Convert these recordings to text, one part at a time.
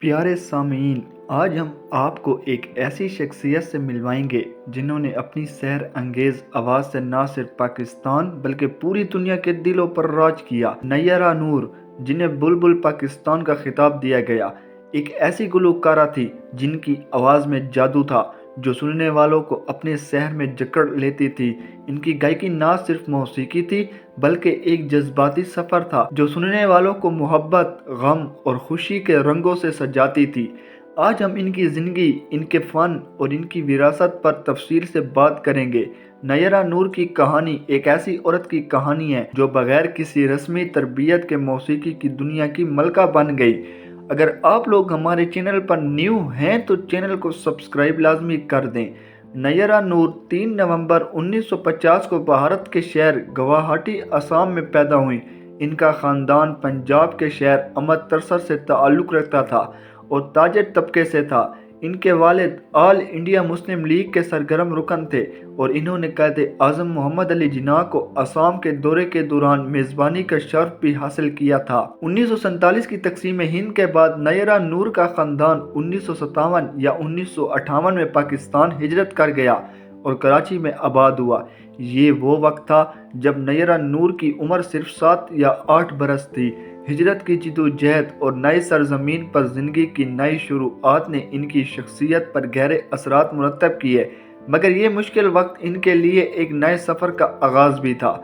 پیارے سامعین، آج ہم آپ کو ایک ایسی شخصیت سے ملوائیں گے جنہوں نے اپنی سحر انگیز آواز سے نہ صرف پاکستان بلکہ پوری دنیا کے دلوں پر راج کیا۔ نیرہ نور، جنہیں بلبل پاکستان کا خطاب دیا گیا، ایک ایسی گلوکارہ تھی جن کی آواز میں جادو تھا جو سننے والوں کو اپنے سحر میں جکڑ لیتی تھی۔ ان کی گائیکی نہ صرف موسیقی تھی بلکہ ایک جذباتی سفر تھا جو سننے والوں کو محبت، غم اور خوشی کے رنگوں سے سجاتی تھی۔ آج ہم ان کی زندگی، ان کے فن اور ان کی وراثت پر تفصیل سے بات کریں گے۔ نیرہ نور کی کہانی ایک ایسی عورت کی کہانی ہے جو بغیر کسی رسمی تربیت کے موسیقی کی دنیا کی ملکہ بن گئی۔ اگر آپ لوگ ہمارے چینل پر نیو ہیں تو چینل کو سبسکرائب لازمی کر دیں۔ نیرہ نور 3 نومبر 1950 کو بھارت کے شہر گوہاٹی، آسام میں پیدا ہوئیں۔ ان کا خاندان پنجاب کے شہر امرتسر سے تعلق رکھتا تھا اور تاجر طبقے سے تھا۔ ان کے والد آل انڈیا مسلم لیگ کے سرگرم رکن تھے اور انہوں نے قائد اعظم محمد علی جناح کو آسام کے دورے کے دوران میزبانی کا شرف بھی حاصل کیا تھا۔ 1947 کی تقسیم ہند کے بعد نیرہ نور کا خاندان 1957 یا 1958 میں پاکستان ہجرت کر گیا اور کراچی میں آباد ہوا۔ یہ وہ وقت تھا جب نیرہ نور کی عمر صرف 7 یا 8 برس تھی۔ ہجرت کی جدوجہد اور نئی سرزمین پر زندگی کی نئی شروعات نے ان کی شخصیت پر گہرے اثرات مرتب کیے، مگر یہ مشکل وقت ان کے لیے ایک نئے سفر کا آغاز بھی تھا۔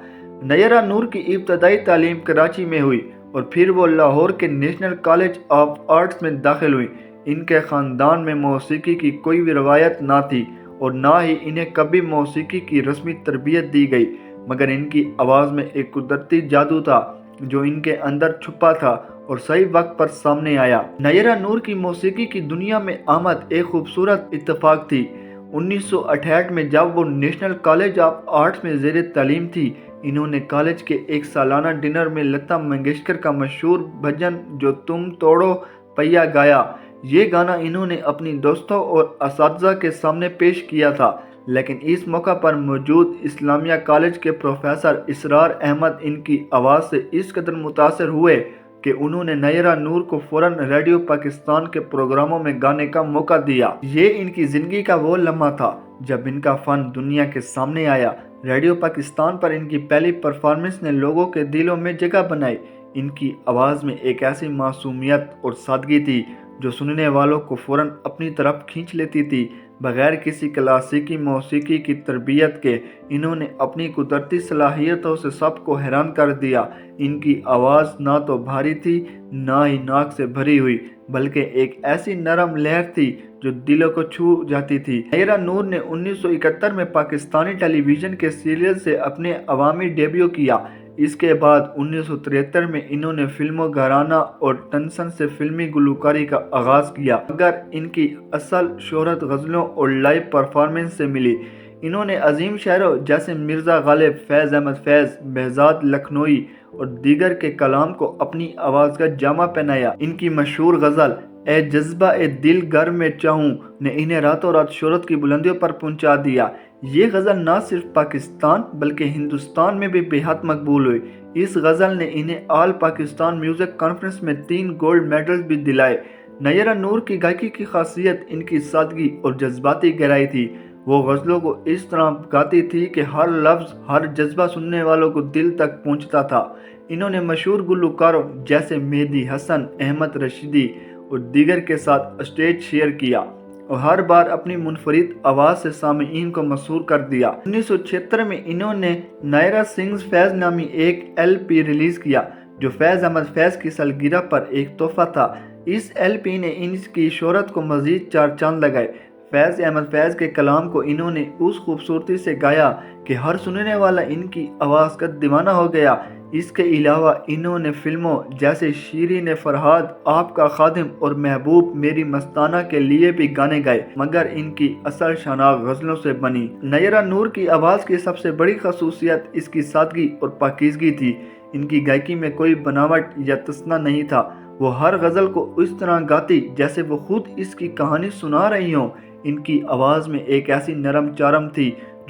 نیرہ نور کی ابتدائی تعلیم کراچی میں ہوئی اور پھر وہ لاہور کے نیشنل کالج آف آرٹس میں داخل ہوئیں۔ ان کے خاندان میں موسیقی کی کوئی بھی روایت نہ تھی اور نہ ہی انہیں کبھی موسیقی کی رسمی تربیت دی گئی، مگر ان کی آواز میں ایک قدرتی جادو تھا جو ان کے اندر چھپا تھا اور صحیح وقت پر سامنے آیا۔ نیرہ نور کی موسیقی کی دنیا میں آمد ایک خوبصورت اتفاق تھی۔ 1968 میں جب وہ نیشنل کالج آف آرٹس میں زیر تعلیم تھی، انہوں نے کالج کے ایک سالانہ ڈنر میں لتا منگیشکر کا مشہور بھجن جو تم توڑو پیا گایا۔ یہ گانا انہوں نے اپنی دوستوں اور اساتذہ کے سامنے پیش کیا تھا، لیکن اس موقع پر موجود اسلامیہ کالج کے پروفیسر اسرار احمد ان کی آواز سے اس قدر متاثر ہوئے کہ انہوں نے نیرہ نور کو فوراً ریڈیو پاکستان کے پروگراموں میں گانے کا موقع دیا۔ یہ ان کی زندگی کا وہ لمحہ تھا جب ان کا فن دنیا کے سامنے آیا۔ ریڈیو پاکستان پر ان کی پہلی پرفارمنس نے لوگوں کے دلوں میں جگہ بنائی۔ ان کی آواز میں ایک ایسی معصومیت اور سادگی تھی جو سننے والوں کو فوراً اپنی طرف کھینچ لیتی تھی۔ بغیر کسی کلاسیکی موسیقی کی تربیت کے انہوں نے اپنی قدرتی صلاحیتوں سے سب کو حیران کر دیا۔ ان کی آواز نہ تو بھاری تھی نہ ہی ناک سے بھری ہوئی، بلکہ ایک ایسی نرم لہر تھی جو دلوں کو چھو جاتی تھی۔ نیرہ نور نے 1971 میں پاکستانی ٹیلی ویژن کے سیریل سے اپنے عوامی ڈیبیو کیا۔ اس کے بعد 1973 میں انہوں نے فلموں گھرانہ اور ٹنسن سے فلمی گلوکاری کا آغاز کیا، مگر ان کی اصل شہرت غزلوں اور لائیو پرفارمنس سے ملی۔ انہوں نے عظیم شاعروں جیسے مرزا غالب، فیض احمد فیض، بہزاد لکھنوئی اور دیگر کے کلام کو اپنی آواز کا جامہ پہنایا۔ ان کی مشہور غزل اے جذبہ اے دل گر میں چاہوں نے انہیں راتوں رات شہرت کی بلندیوں پر پہنچا دیا۔ یہ غزل نہ صرف پاکستان بلکہ ہندوستان میں بھی بے حد مقبول ہوئی۔ اس غزل نے انہیں آل پاکستان میوزک کانفرنس میں 3 گولڈ میڈلز بھی دلائے۔ نیرہ نور کی گائیکی کی خاصیت ان کی سادگی اور جذباتی گہرائی تھی۔ وہ غزلوں کو اس طرح گاتی تھی کہ ہر لفظ، ہر جذبہ سننے والوں کو دل تک پہنچتا تھا۔ انہوں نے مشہور گلوکاروں جیسے مہدی حسن، احمد رشیدی اور دیگر کے ساتھ اسٹیج شیئر کیا اور ہر بار اپنی منفرد آواز سے سامعین کو مسحور کر دیا۔ 1976 میں انہوں نے نیرہ سنگز فیض نامی ایک LP ریلیز کیا جو فیض احمد فیض کی سالگرہ پر ایک تحفہ تھا۔ اس LP نے ان کی شہرت کو مزید 4 چاند لگائے۔ فیض احمد فیض کے کلام کو انہوں نے اس خوبصورتی سے گایا کہ ہر سننے والا ان کی آواز کا دیوانہ ہو گیا۔ اس کے علاوہ انہوں نے فلموں جیسے شیرین فرہاد، آپ کا خادم اور محبوب میری مستانہ کے لیے بھی گانے گائے، مگر ان کی اصل شناخت غزلوں سے بنی۔ نیرہ نور کی آواز کی سب سے بڑی خصوصیت اس کی سادگی اور پاکیزگی تھی۔ ان کی گائیکی میں کوئی بناوٹ یا تصنع نہیں تھا۔ وہ ہر غزل کو اس طرح گاتی جیسے وہ خود اس کی کہانی سنا رہی ہوں۔ ان کی آواز میں ایک ایسی نرم چارم تھی